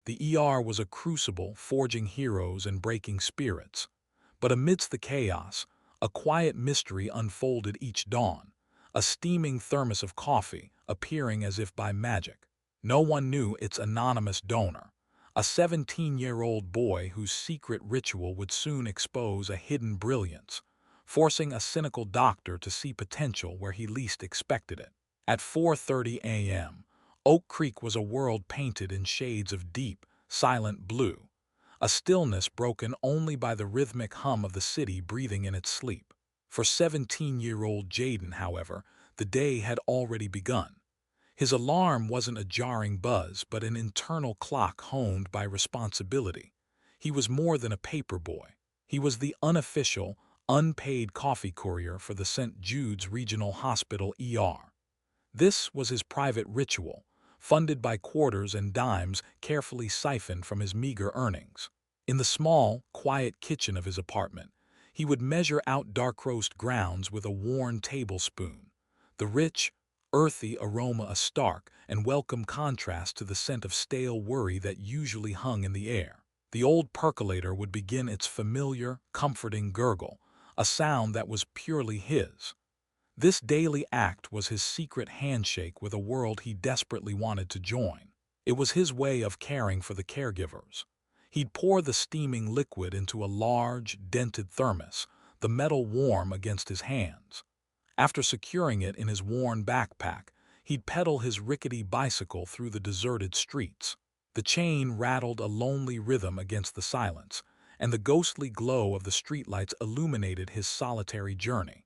The ER was a crucible forging heroes and breaking spirits. But amidst the chaos, a quiet mystery unfolded each dawn, a steaming thermos of coffee appearing as if by magic. No one knew its anonymous donor, a 17-year-old boy whose secret ritual would soon expose a hidden brilliance, forcing a cynical doctor to see potential where he least expected it. At 4:30 a.m., Oak Creek was a world painted in shades of deep, silent blue, a stillness broken only by the rhythmic hum of the city breathing in its sleep. For 17-year-old Jaden, however, the day had already begun. His alarm wasn't a jarring buzz, but an internal clock honed by responsibility. He was more than a paper boy. He was the unofficial, unpaid coffee courier for the St. Jude's Regional Hospital ER. This was his private ritual, funded by quarters and dimes carefully siphoned from his meager earnings. In the small, quiet kitchen of his apartment, he would measure out dark roast grounds with a worn tablespoon, the rich, earthy aroma a stark and welcome contrast to the scent of stale worry that usually hung in the air. The old percolator would begin its familiar, comforting gurgle, a sound that was purely his. This daily act was his secret handshake with a world he desperately wanted to join. It was his way of caring for the caregivers. He'd pour the steaming liquid into a large, dented thermos, the metal warm against his hands. After securing it in his worn backpack, he'd pedal his rickety bicycle through the deserted streets. The chain rattled a lonely rhythm against the silence, and the ghostly glow of the streetlights illuminated his solitary journey.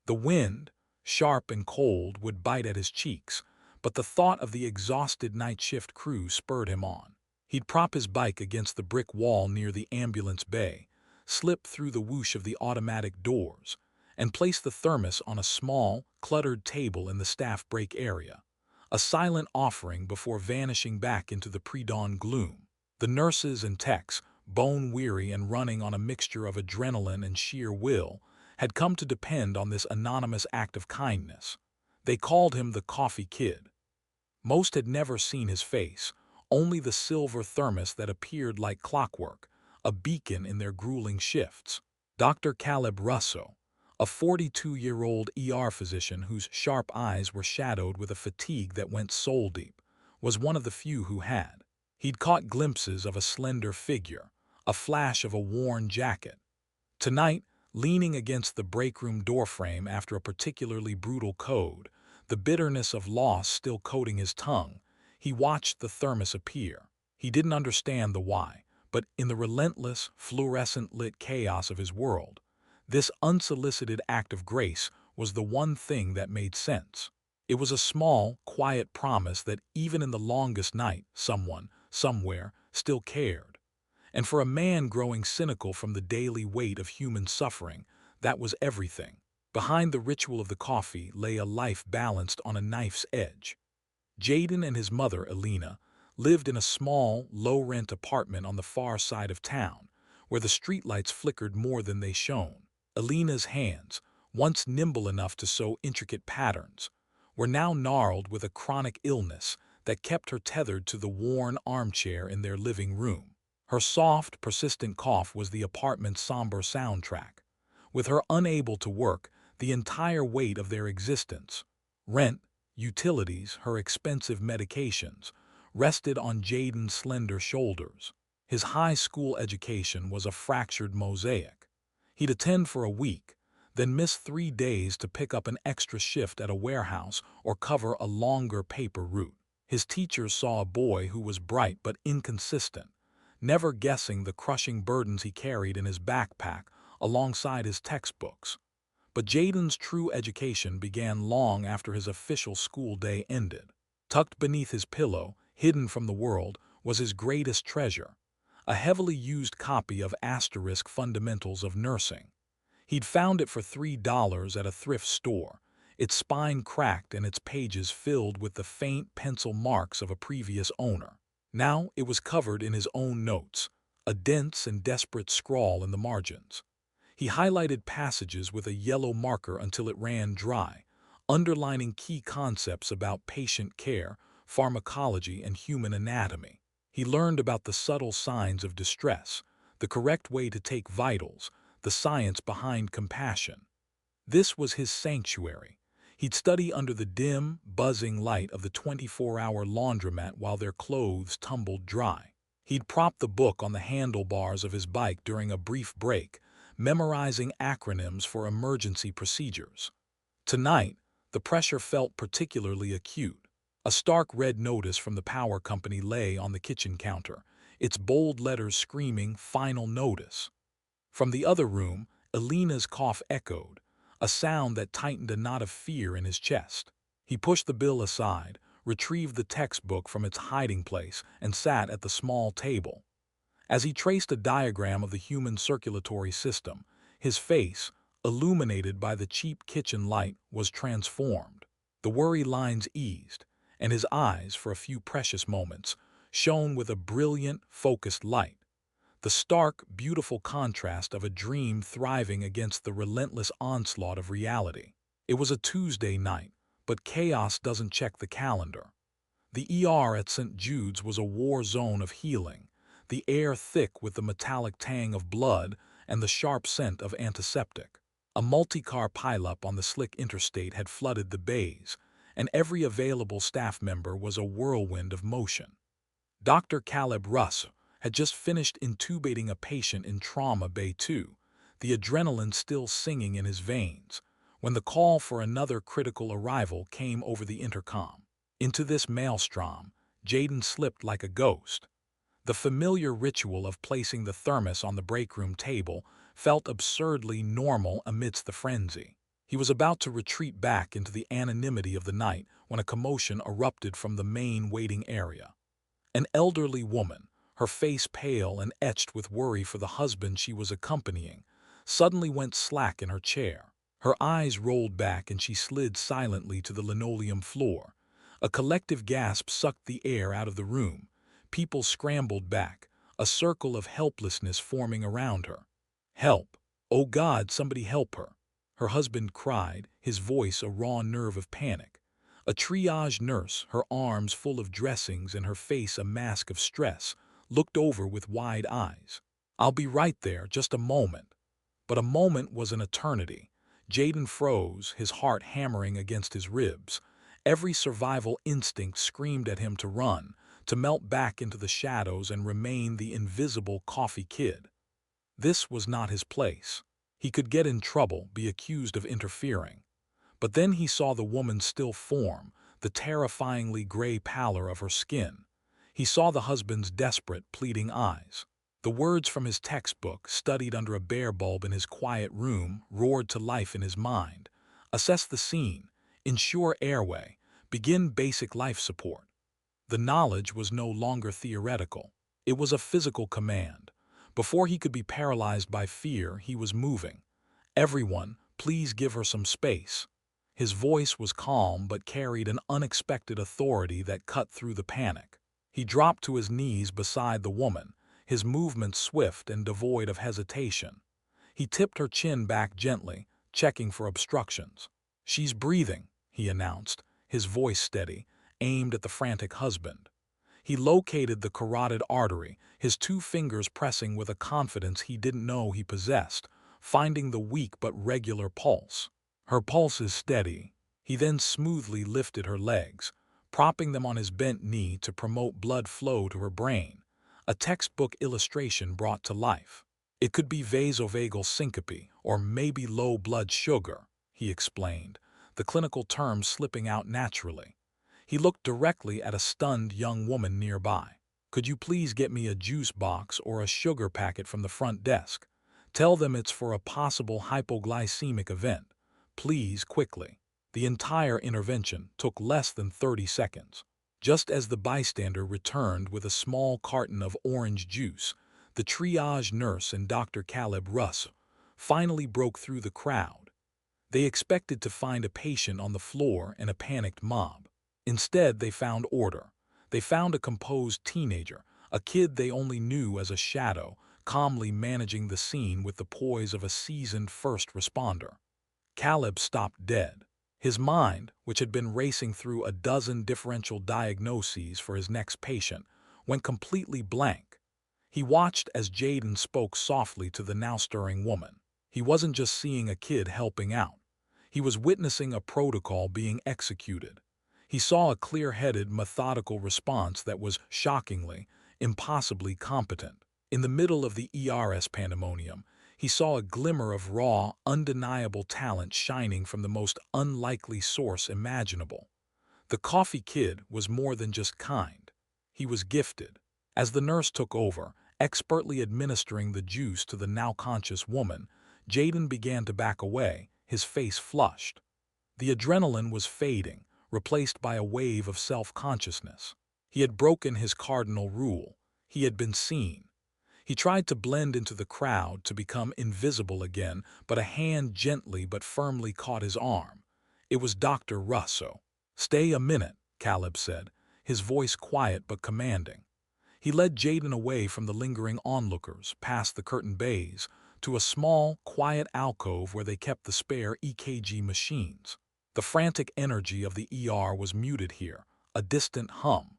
The wind, sharp and cold, would bite at his cheeks, but the thought of the exhausted night shift crew spurred him on. He'd prop his bike against the brick wall near the ambulance bay, slip through the whoosh of the automatic doors, and place the thermos on a small, cluttered table in the staff break area, a silent offering before vanishing back into the pre-dawn gloom. The nurses and techs, bone-weary and running on a mixture of adrenaline and sheer will, had come to depend on this anonymous act of kindness. They called him the Coffee Kid. Most had never seen his face, only the silver thermos that appeared like clockwork, a beacon in their grueling shifts. Dr. Caleb Russo, a 42-year-old ER physician whose sharp eyes were shadowed with a fatigue that went soul-deep, was one of the few who had. He'd caught glimpses of a slender figure, a flash of a worn jacket. Tonight, leaning against the breakroom doorframe after a particularly brutal code, the bitterness of loss still coating his tongue, he watched the thermos appear. He didn't understand the why, but in the relentless, fluorescent-lit chaos of his world, this unsolicited act of grace was the one thing that made sense. It was a small, quiet promise that even in the longest night, someone, somewhere, still cared. And for a man growing cynical from the daily weight of human suffering, that was everything. Behind the ritual of the coffee lay a life balanced on a knife's edge. Jaden and his mother, Elena, lived in a small, low-rent apartment on the far side of town, where the streetlights flickered more than they shone. Elena's hands, once nimble enough to sew intricate patterns, were now gnarled with a chronic illness that kept her tethered to the worn armchair in their living room. Her soft, persistent cough was the apartment's somber soundtrack. With her unable to work, the entire weight of their existence—rent, utilities, her expensive medications— rested on Jaden's slender shoulders. His high school education was a fractured mosaic. He'd attend for a week, then miss 3 days to pick up an extra shift at a warehouse or cover a longer paper route. His teachers saw a boy who was bright but inconsistent, never guessing the crushing burdens he carried in his backpack alongside his textbooks. But Jaden's true education began long after his official school day ended. Tucked beneath his pillow, hidden from the world, was his greatest treasure, a heavily used copy of Asterisk Fundamentals of Nursing. He'd found it for $3 at a thrift store, its spine cracked and its pages filled with the faint pencil marks of a previous owner. Now it was covered in his own notes, a dense and desperate scrawl in the margins. He highlighted passages with a yellow marker until it ran dry, underlining key concepts about patient care, pharmacology, and human anatomy. He learned about the subtle signs of distress, the correct way to take vitals, the science behind compassion. This was his sanctuary. He'd study under the dim, buzzing light of the 24-hour laundromat while their clothes tumbled dry. He'd prop the book on the handlebars of his bike during a brief break, memorizing acronyms for emergency procedures. Tonight, the pressure felt particularly acute. A stark red notice from the power company lay on the kitchen counter, its bold letters screaming "Final Notice." From the other room, Elena's cough echoed, a sound that tightened a knot of fear in his chest. He pushed the bill aside, retrieved the textbook from its hiding place, and sat at the small table. As he traced a diagram of the human circulatory system, his face, illuminated by the cheap kitchen light, was transformed. The worry lines eased, and his eyes, for a few precious moments, shone with a brilliant, focused light. The stark, beautiful contrast of a dream thriving against the relentless onslaught of reality. It was a Tuesday night, but chaos doesn't check the calendar. The ER at St. Jude's was a war zone of healing, the air thick with the metallic tang of blood and the sharp scent of antiseptic. A multi-car pileup on the slick interstate had flooded the bays, and every available staff member was a whirlwind of motion. Dr. Caleb Russ had just finished intubating a patient in Trauma Bay 2, the adrenaline still singing in his veins, when the call for another critical arrival came over the intercom. Into this maelstrom, Jaden slipped like a ghost. The familiar ritual of placing the thermos on the breakroom table felt absurdly normal amidst the frenzy. He was about to retreat back into the anonymity of the night when a commotion erupted from the main waiting area. An elderly woman, her face pale and etched with worry for the husband she was accompanying, suddenly went slack in her chair. Her eyes rolled back and she slid silently to the linoleum floor. A collective gasp sucked the air out of the room. People scrambled back, a circle of helplessness forming around her. "Help! Oh God, somebody help her!" her husband cried, his voice a raw nerve of panic. A triage nurse, her arms full of dressings and her face a mask of stress, looked over with wide eyes. "I'll be right there, just a moment." But a moment was an eternity. Jaden froze, his heart hammering against his ribs. Every survival instinct screamed at him to run, to melt back into the shadows and remain the invisible coffee kid. This was not his place. He could get in trouble, be accused of interfering. But then he saw the woman's still form, the terrifyingly gray pallor of her skin. He saw the husband's desperate, pleading eyes. The words from his textbook, studied under a bare bulb in his quiet room, roared to life in his mind. Assess the scene, ensure airway, begin basic life support. The knowledge was no longer theoretical. It was a physical command. Before he could be paralyzed by fear, he was moving. "Everyone, please give her some space." His voice was calm but carried an unexpected authority that cut through the panic. He dropped to his knees beside the woman, his movements swift and devoid of hesitation. He tipped her chin back gently, checking for obstructions. "She's breathing," he announced, his voice steady, aimed at the frantic husband. He located the carotid artery, his two fingers pressing with a confidence he didn't know he possessed, finding the weak but regular pulse. "Her pulse is steady." He then smoothly lifted her legs, propping them on his bent knee to promote blood flow to her brain, a textbook illustration brought to life. "It could be vasovagal syncope, or maybe low blood sugar," he explained, the clinical terms slipping out naturally. He looked directly at a stunned young woman nearby. "Could you please get me a juice box or a sugar packet from the front desk? Tell them it's for a possible hypoglycemic event. Please, quickly." The entire intervention took less than 30 seconds. Just as the bystander returned with a small carton of orange juice, the triage nurse and Dr. Caleb Russ finally broke through the crowd. They expected to find a patient on the floor and a panicked mob. Instead, they found order. They found a composed teenager, a kid they only knew as a shadow, calmly managing the scene with the poise of a seasoned first responder. Caleb stopped dead. His mind, which had been racing through a dozen differential diagnoses for his next patient, went completely blank. He watched as Jaden spoke softly to the now-stirring woman. He wasn't just seeing a kid helping out. He was witnessing a protocol being executed. He saw a clear-headed, methodical response that was shockingly, impossibly competent. In the middle of the ERS pandemonium, he saw a glimmer of raw, undeniable talent shining from the most unlikely source imaginable. The coffee kid was more than just kind. He was gifted. As the nurse took over, expertly administering the juice to the now-conscious woman, Jaden began to back away, his face flushed. The adrenaline was fading, replaced by a wave of self-consciousness. He had broken his cardinal rule. He had been seen. He tried to blend into the crowd to become invisible again, but a hand gently but firmly caught his arm. It was Dr. Russo. "Stay a minute," Caleb said, his voice quiet but commanding. He led Jaden away from the lingering onlookers, past the curtained bays, to a small, quiet alcove where they kept the spare EKG machines. The frantic energy of the ER was muted here, a distant hum.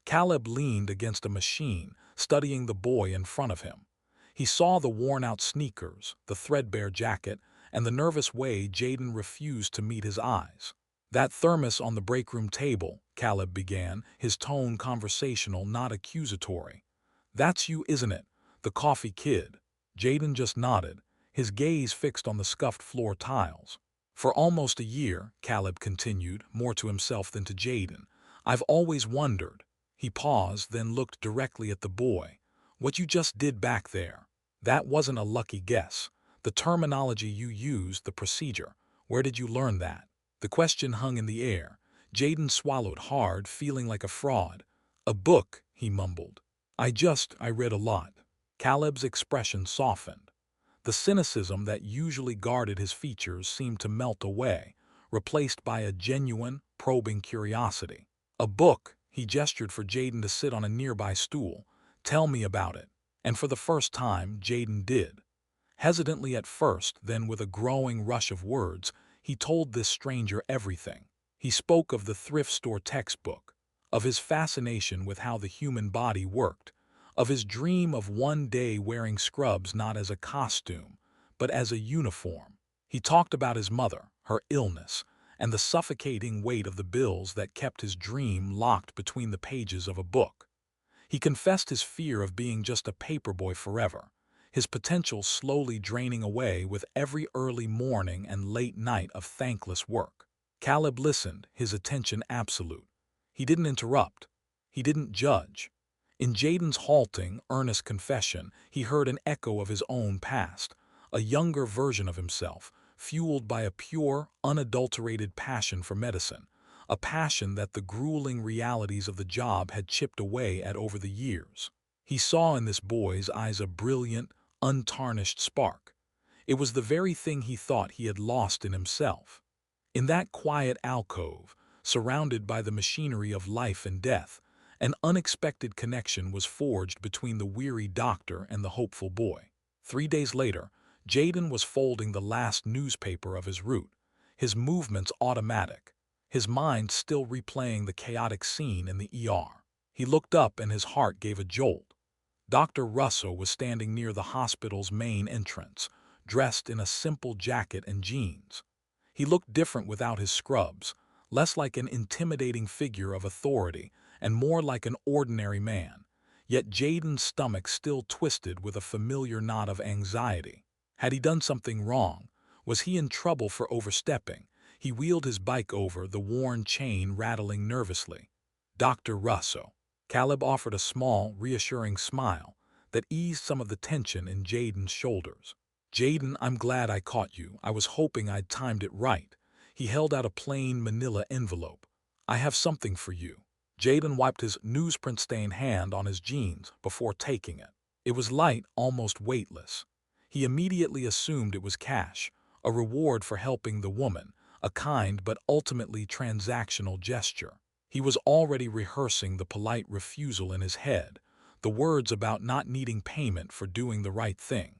Caleb leaned against a machine, studying the boy in front of him. He saw the worn-out sneakers, the threadbare jacket, and the nervous way Jaden refused to meet his eyes. "That thermos on the break-room table," Caleb began, his tone conversational, not accusatory. "That's you, isn't it? The coffee kid." Jaden just nodded, his gaze fixed on the scuffed floor tiles. "For almost a year," Caleb continued, more to himself than to Jaden, "I've always wondered." He paused, then looked directly at the boy. "What you just did back there. That wasn't a lucky guess. The terminology you used, the procedure. Where did you learn that?" The question hung in the air. Jaden swallowed hard, feeling like a fraud. "A book," he mumbled. I read a lot." Caleb's expression softened. The cynicism that usually guarded his features seemed to melt away, replaced by a genuine, probing curiosity. "A book," he gestured for Jaden to sit on a nearby stool. "Tell me about it." And for the first time, Jaden did. Hesitantly at first, then with a growing rush of words, he told this stranger everything. He spoke of the thrift store textbook, of his fascination with how the human body worked, of his dream of one day wearing scrubs not as a costume, but as a uniform. He talked about his mother, her illness, and the suffocating weight of the bills that kept his dream locked between the pages of a book. He confessed his fear of being just a paperboy forever, his potential slowly draining away with every early morning and late night of thankless work. Caleb listened, his attention absolute. He didn't interrupt. He didn't judge. In Jaden's halting, earnest confession, he heard an echo of his own past, a younger version of himself, fueled by a pure, unadulterated passion for medicine, a passion that the grueling realities of the job had chipped away at over the years. He saw in this boy's eyes a brilliant, untarnished spark. It was the very thing he thought he had lost in himself. In that quiet alcove, surrounded by the machinery of life and death, an unexpected connection was forged between the weary doctor and the hopeful boy. 3 days later, Jaden was folding the last newspaper of his route, his movements automatic, his mind still replaying the chaotic scene in the ER. He looked up and his heart gave a jolt. Dr. Russo was standing near the hospital's main entrance, dressed in a simple jacket and jeans. He looked different without his scrubs, less like an intimidating figure of authority and more like an ordinary man. Yet Jaden's stomach still twisted with a familiar knot of anxiety. Had he done something wrong? Was he in trouble for overstepping? He wheeled his bike over, the worn chain rattling nervously. "Dr. Russo." Caleb offered a small, reassuring smile that eased some of the tension in Jaden's shoulders. "Jaden, I'm glad I caught you. I was hoping I'd timed it right." He held out a plain manila envelope. "I have something for you." Jaden wiped his newsprint-stained hand on his jeans before taking it. It was light, almost weightless. He immediately assumed it was cash, a reward for helping the woman, a kind but ultimately transactional gesture. He was already rehearsing the polite refusal in his head, the words about not needing payment for doing the right thing.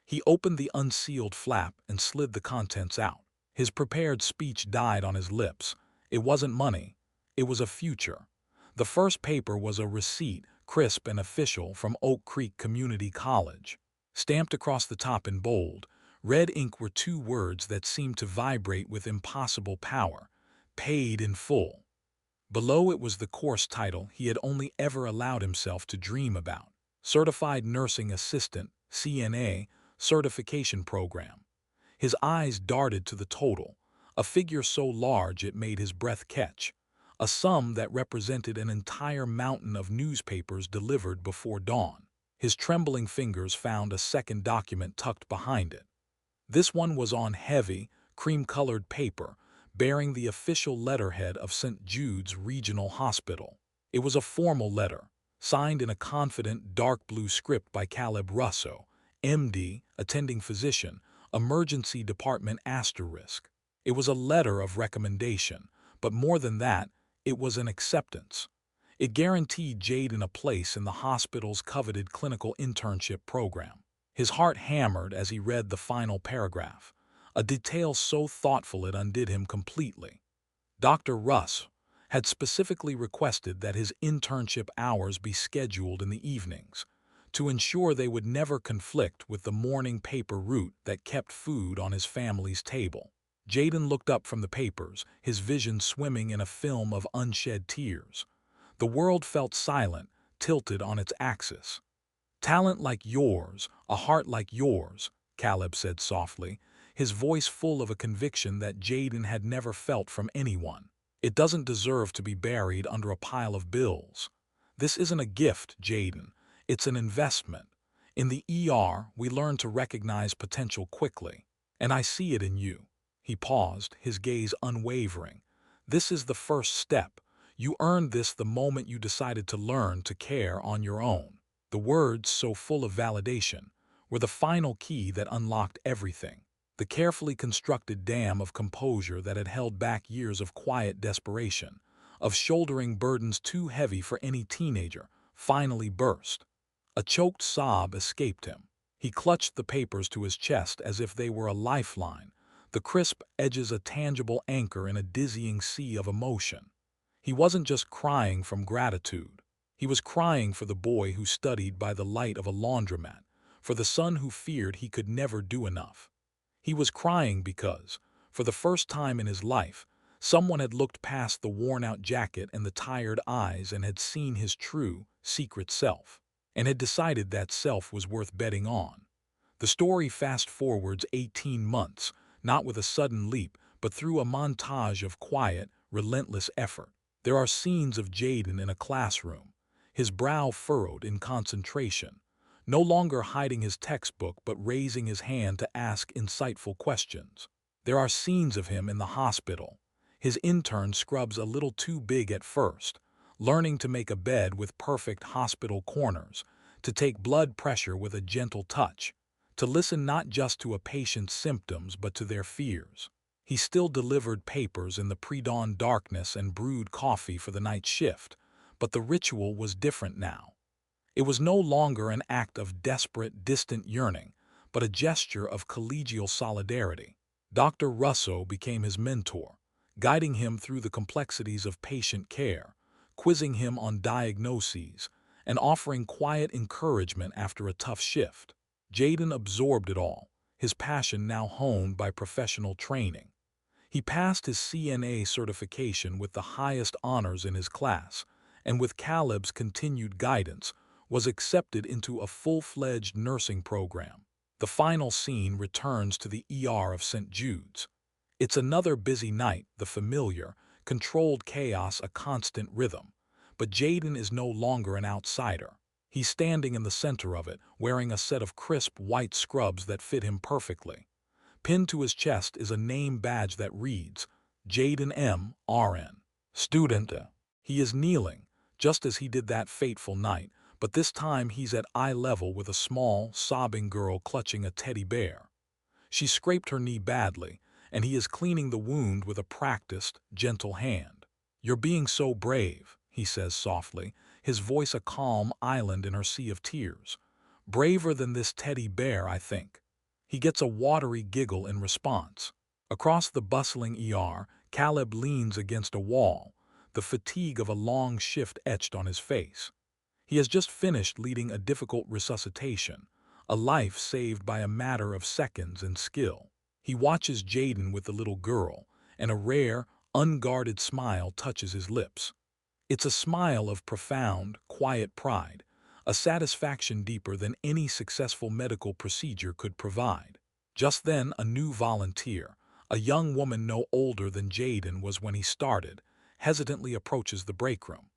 He opened the unsealed flap and slid the contents out. His prepared speech died on his lips. It wasn't money. It was a future. The first paper was a receipt, crisp and official from Oak Creek Community College. Stamped across the top in bold, red ink were two words that seemed to vibrate with impossible power: paid in full. Below it was the course title he had only ever allowed himself to dream about: Certified Nursing Assistant, CNA, Certification Program. His eyes darted to the total, a figure so large it made his breath catch, a sum that represented an entire mountain of newspapers delivered before dawn. His trembling fingers found a second document tucked behind it. This one was on heavy, cream-colored paper, bearing the official letterhead of St. Jude's Regional Hospital. It was a formal letter, signed in a confident dark blue script by Caleb Russo, MD, attending physician, emergency department asterisk. It was a letter of recommendation, but more than that, it was an acceptance. It guaranteed Jaden a place in the hospital's coveted clinical internship program. His heart hammered as he read the final paragraph, a detail so thoughtful it undid him completely. Dr. Russ had specifically requested that his internship hours be scheduled in the evenings, to ensure they would never conflict with the morning paper route that kept food on his family's table. Jaden looked up from the papers, his vision swimming in a film of unshed tears. The world felt silent, tilted on its axis. "Talent like yours, a heart like yours," Caleb said softly, his voice full of a conviction that Jaden had never felt from anyone. "It doesn't deserve to be buried under a pile of bills. This isn't a gift, Jaden. It's an investment. In the ER, we learn to recognize potential quickly. And I see it in you." He paused, his gaze unwavering. "This is the first step. You earned this the moment you decided to learn to care on your own." The words, so full of validation, were the final key that unlocked everything. The carefully constructed dam of composure that had held back years of quiet desperation, of shouldering burdens too heavy for any teenager, finally burst. A choked sob escaped him. He clutched the papers to his chest as if they were a lifeline, the crisp edges a tangible anchor in a dizzying sea of emotion. He wasn't just crying from gratitude. He was crying for the boy who studied by the light of a laundromat, for the son who feared he could never do enough. He was crying because, for the first time in his life, someone had looked past the worn-out jacket and the tired eyes and had seen his true, secret self, and had decided that self was worth betting on. The story fast-forwards 18 months, not with a sudden leap, but through a montage of quiet, relentless effort. There are scenes of Jaden in a classroom, his brow furrowed in concentration, no longer hiding his textbook but raising his hand to ask insightful questions. There are scenes of him in the hospital, his intern scrubs a little too big at first, learning to make a bed with perfect hospital corners, to take blood pressure with a gentle touch, to listen not just to a patient's symptoms but to their fears. He still delivered papers in the pre-dawn darkness and brewed coffee for the night shift, but the ritual was different now. It was no longer an act of desperate, distant yearning, but a gesture of collegial solidarity. Dr. Russo became his mentor, guiding him through the complexities of patient care, quizzing him on diagnoses, and offering quiet encouragement after a tough shift. Jaden absorbed it all, his passion now honed by professional training. He passed his CNA certification with the highest honors in his class, and with Caleb's continued guidance, was accepted into a full-fledged nursing program. The final scene returns to the ER of St. Jude's. It's another busy night, the familiar, controlled chaos a constant rhythm. But Jaden is no longer an outsider. He's standing in the center of it, wearing a set of crisp white scrubs that fit him perfectly. Pinned to his chest is a name badge that reads, Jaden M. RN. Student. He is kneeling, just as he did that fateful night, but this time he's at eye level with a small, sobbing girl clutching a teddy bear. She scraped her knee badly, and he is cleaning the wound with a practiced, gentle hand. "You're being so brave," he says softly, his voice a calm island in her sea of tears. "Braver than this teddy bear, I think." He gets a watery giggle in response. Across the bustling ER, Caleb leans against a wall, the fatigue of a long shift etched on his face. He has just finished leading a difficult resuscitation, a life saved by a matter of seconds and skill. He watches Jaden with the little girl, and a rare, unguarded smile touches his lips. It's a smile of profound, quiet pride, a satisfaction deeper than any successful medical procedure could provide. Just then, a new volunteer, a young woman no older than Jaden was when he started, hesitantly approaches the break room.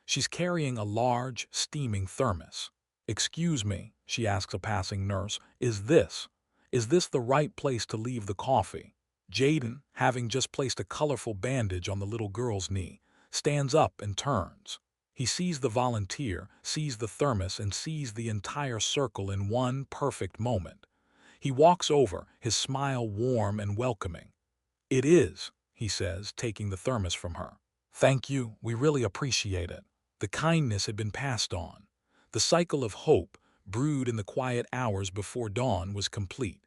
She's carrying a large, steaming thermos. "Excuse me," she asks a passing nurse, is this the right place to leave the coffee?" Jaden, having just placed a colorful bandage on the little girl's knee, stands up and turns. He sees the volunteer, sees the thermos, and sees the entire circle in one perfect moment. He walks over, his smile warm and welcoming. "It is," he says, taking the thermos from her. "Thank you, we really appreciate it." The kindness had been passed on. The cycle of hope, brewed in the quiet hours before dawn, was complete.